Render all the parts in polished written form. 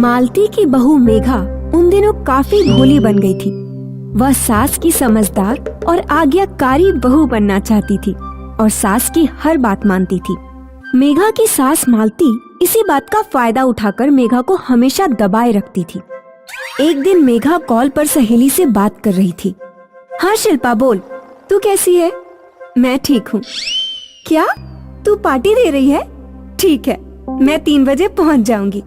मालती की बहू मेघा उन दिनों काफी भोली बन गई थी। वह सास की समझदार और आज्ञाकारी बहू बनना चाहती थी और सास की हर बात मानती थी। मेघा की सास मालती इसी बात का फायदा उठाकर मेघा को हमेशा दबाए रखती थी। एक दिन मेघा कॉल पर सहेली से बात कर रही थी। हाँ शिल्पा बोल, तू कैसी है? मैं ठीक हूँ। क्या तू पार्टी दे रही है? ठीक है, मैं 3 बजे पहुँच जाऊंगी।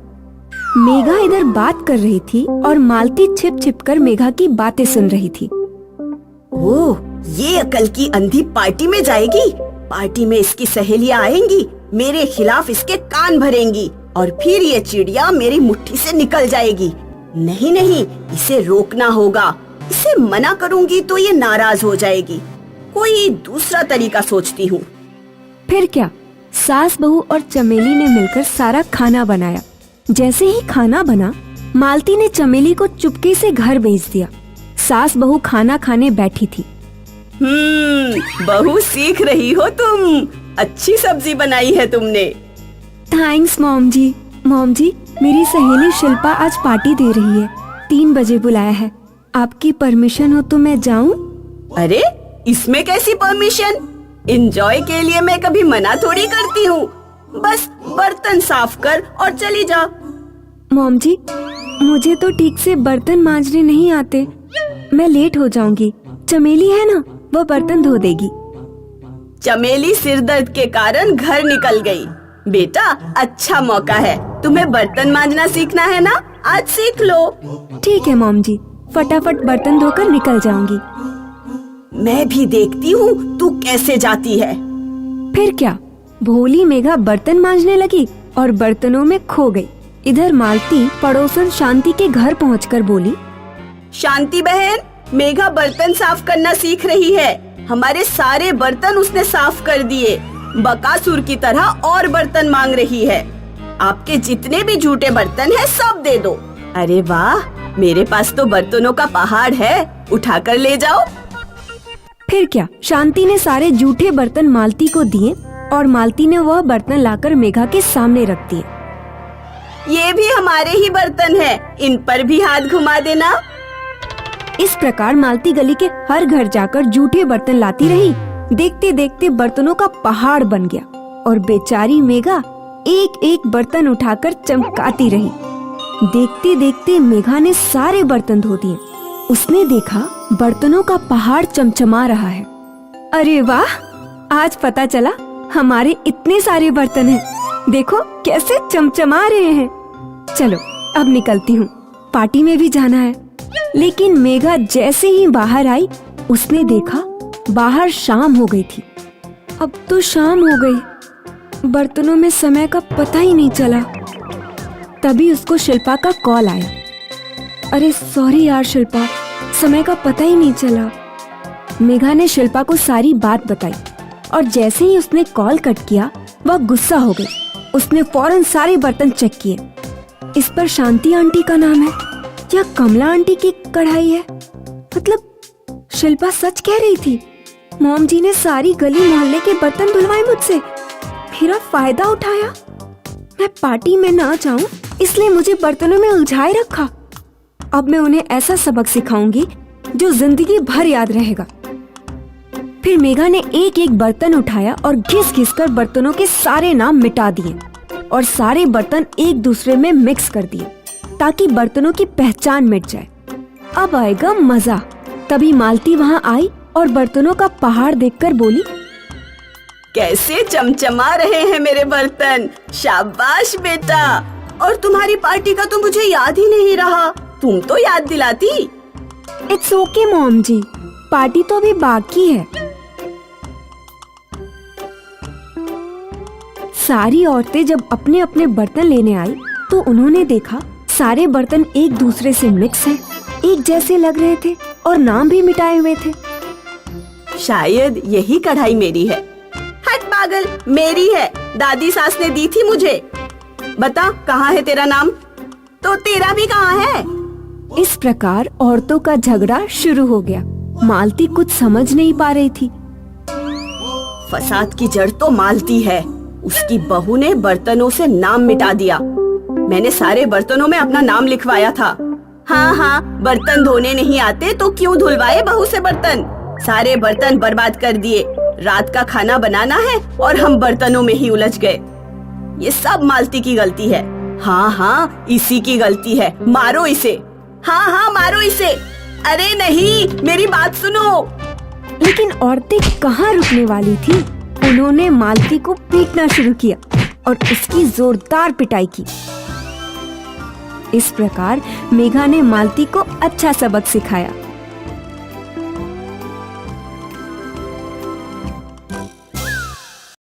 मेघा इधर बात कर रही थी और मालती छिप छिप कर मेघा की बातें सुन रही थी। ओह, ये अकल की अंधी पार्टी में जाएगी। पार्टी में इसकी सहेलियां आएंगी, मेरे खिलाफ इसके कान भरेंगी और फिर ये चिड़िया मेरी मुट्ठी से निकल जाएगी। नहीं नहीं, इसे रोकना होगा। इसे मना करूंगी तो ये नाराज हो जाएगी। कोई दूसरा तरीका सोचती हूँ। फिर क्या, सास बहू और चमेली ने मिलकर सारा खाना बनाया। जैसे ही खाना बना, मालती ने चमेली को चुपके से घर भेज दिया। सास बहू खाना खाने बैठी थी। बहू सीख रही हो तुम। अच्छी सब्जी बनाई है तुमने। थैंक्स मॉम जी। मॉम जी, मेरी सहेली शिल्पा आज पार्टी दे रही है। 3 बजे बुलाया है। आपकी परमिशन हो तो मैं जाऊं? अरे, इसमें कैसी परमिशन? एंजॉय के लिए मैं कभी मना थोड़ी करती हूँ। बस बर्तन साफ कर और चली जा। मॉम जी, मुझे तो ठीक से बर्तन मांजने नहीं आते। मैं लेट हो जाऊंगी। चमेली है ना, वो बर्तन धो देगी। चमेली सिरदर्द के कारण घर निकल गई। बेटा, अच्छा मौका है। तुम्हें बर्तन मांजना सीखना है ना, आज सीख लो। ठीक है मॉम जी, फटाफट बर्तन धोकर निकल जाऊंगी। मैं भी देखती हूँ तू कैसे जाती है। फिर क्या, भोली मेघा बर्तन मांजने लगी और बर्तनों में खो गई। इधर मालती पड़ोसन शांति के घर पहुंचकर बोली, शांति बहन, मेघा बर्तन साफ करना सीख रही है। हमारे सारे बर्तन उसने साफ कर दिए। बकासुर की तरह और बर्तन मांग रही है। आपके जितने भी झूठे बर्तन हैं सब दे दो। अरे वाह, मेरे पास तो बर्तनों का पहाड़ है, उठाकर ले जाओ। फिर क्या, शांति ने सारे झूठे बर्तन मालती को दिए और मालती ने वह बर्तन लाकर मेघा के सामने रख दिए। ये भी हमारे ही बर्तन हैं, इन पर भी हाथ घुमा देना। इस प्रकार मालती गली के हर घर जाकर झूठे बर्तन लाती रही। देखते देखते बर्तनों का पहाड़ बन गया और बेचारी मेघा एक एक बर्तन उठाकर चमकाती रही। देखते देखते मेघा ने सारे बर्तन धो दिए। उसने देखा बर्तनों का पहाड़ चमचमा रहा है। अरे वाह, आज पता चला हमारे इतने सारे बर्तन हैं। देखो कैसे चमचमा रहे हैं। चलो अब निकलती हूँ, पार्टी में भी जाना है। लेकिन मेघा जैसे ही बाहर आई, उसने देखा बाहर शाम हो गई थी। अब तो शाम हो गई, बर्तनों में समय का पता ही नहीं चला। तभी उसको शिल्पा का कॉल आया। अरे सॉरी यार शिल्पा, समय का पता ही नहीं चला। मेघा ने शिल्पा को सारी बात बताई और जैसे ही उसने कॉल कट किया, वह गुस्सा हो गई। उसने फौरन सारे बर्तन चेक किए। इस पर शांति आंटी का नाम है या कमला आंटी की कढ़ाई है? मतलब शिल्पा सच कह रही थी। मॉम जी ने सारी गली मोहल्ले के बर्तन धुलवाए मुझसे, मेरा फायदा उठाया। मैं पार्टी में ना जाऊं इसलिए मुझे बर्तनों में उलझाए रखा। अब मैं उन्हें ऐसा सबक सिखाऊंगी जो जिंदगी भर याद रहेगा। फिर मेघा ने एक एक बर्तन उठाया और घिस घिस कर बर्तनों के सारे नाम मिटा दिए और सारे बर्तन एक दूसरे में मिक्स कर दिए ताकि बर्तनों की पहचान मिट जाए। अब आएगा मजा। तभी मालती वहाँ आई और बर्तनों का पहाड़ देखकर बोली, कैसे चमचमा रहे हैं मेरे बर्तन। शाबाश बेटा। और तुम्हारी पार्टी का तो मुझे याद ही नहीं रहा, तुम तो याद दिलाती। It's okay mom ji, party तो अभी बाकी है। सारी औरतें जब अपने अपने बर्तन लेने आई तो उन्होंने देखा सारे बर्तन एक दूसरे से मिक्स हैं, एक जैसे लग रहे थे और नाम भी मिटाए हुए थे। शायद यही कढ़ाई मेरी है। हट पागल, मेरी है, दादी सास ने दी थी मुझे। बता कहाँ है तेरा नाम? तो तेरा भी कहाँ है? इस प्रकार औरतों का झगड़ा शुरू हो गया। मालती कुछ समझ नहीं पा रही थी। फसाद की जड़ तो मालती है। उसकी बहू ने बर्तनों से नाम मिटा दिया। मैंने सारे बर्तनों में अपना नाम लिखवाया था। हाँ हाँ, बर्तन धोने नहीं आते तो क्यों धुलवाए बहू से बर्तन। सारे बर्तन बर्बाद कर दिए। रात का खाना बनाना है और हम बर्तनों में ही उलझ गए। ये सब मालती की गलती है। हाँ हाँ, इसी की गलती है। मारो इसे। हाँ हाँ, मारो इसे। अरे नहीं, मेरी बात सुनो। लेकिन औरतें कहाँ रुकने वाली थी। उन्होंने मालती को पीटना शुरू किया और उसकी जोरदार पिटाई की। इस प्रकार मेघा ने मालती को अच्छा सबक सिखाया